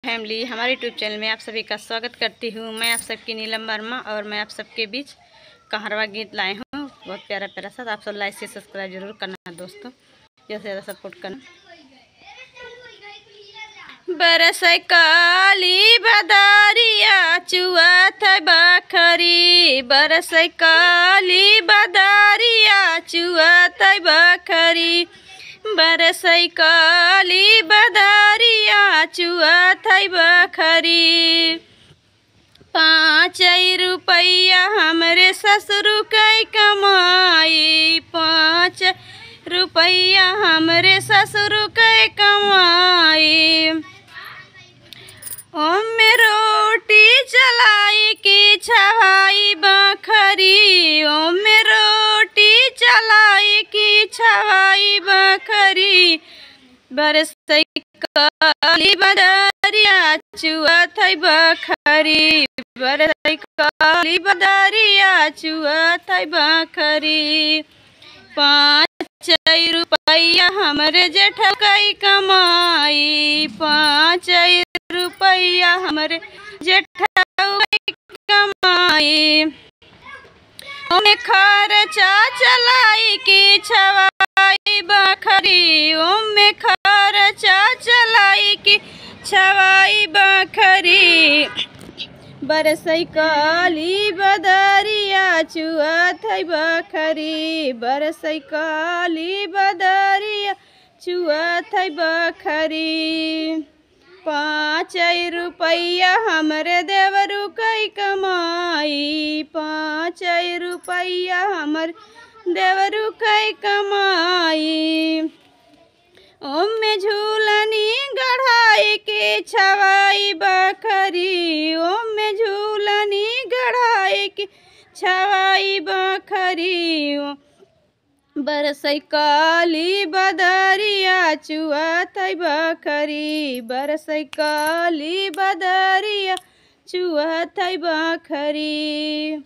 Family हमारे YouTube channel में आप सभी का स्वागत करती हूँ। मैं आप सबकी नीलम वर्मा और मैं आप सबके बीच कहरवा गीत लाए हूँ। बहुत प्यारा प्यारा सा। आप सब लाइक से सब्सक्राइब जरूर करना दोस्तों, ज़्यादा से ज़्यादा सपोर्ट करना। बरस काली बदारिया चुआत बखरी, बरस काली बदारिया चुआत बखरी, बरस काली बदारिया चुआत बखरी। 5 रुपया हमरे ससुर के कमाई, 5 रुपया हमरे ससुर के कमाई। ओमे रोटी चलाई की छवाई बखरी, ओमे रोटी चलाई की छवाई बखरी। बरस काली बदरिया चुआत बखरी, बरस काली बदरिया चुआत बखरी। 5 रुपया हमरे जेठ कई कमाई, 5 रुपया हमरे जेठ कमाई। ओमे खर्चा चलाई की छवाई बखरी, ओमे खर्चा चलाई की छवाई बखरी। बरस काली बदरिया चुआत बखरी, बरस काली बदरिया चुआत बखरी। 5 रुपया हमरे देवरू कई कमाई, 5 रुपया हमर देवरू कई कमाई। ओमे झूलनी गढ़ाई के छवाई बखरी, ओमे झूलनी गढ़ाई के छवाई बखरी। बरस काली बदरिया चुआत बखरी, बरस काली बदरिया चुआत बखरी।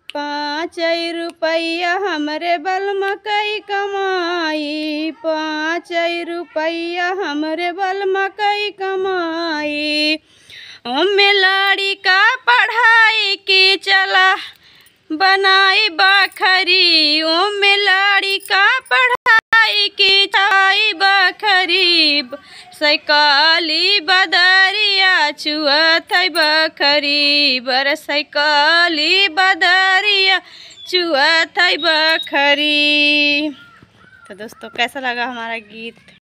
5 रुपया हमरे बलमा कई कमाई, 5 रुपया हमरे बलमा कई कमाई। ओमे लाड़ी का पढ़ाई की चला बनाई बखरी, ओमे लाड़ी का पढ़ाई की छाई बखरी। काली बदरिया चुआत बखरी, बरस काली बदरिया चुआत बखरी। तो दोस्तों कैसा लगा हमारा गीत?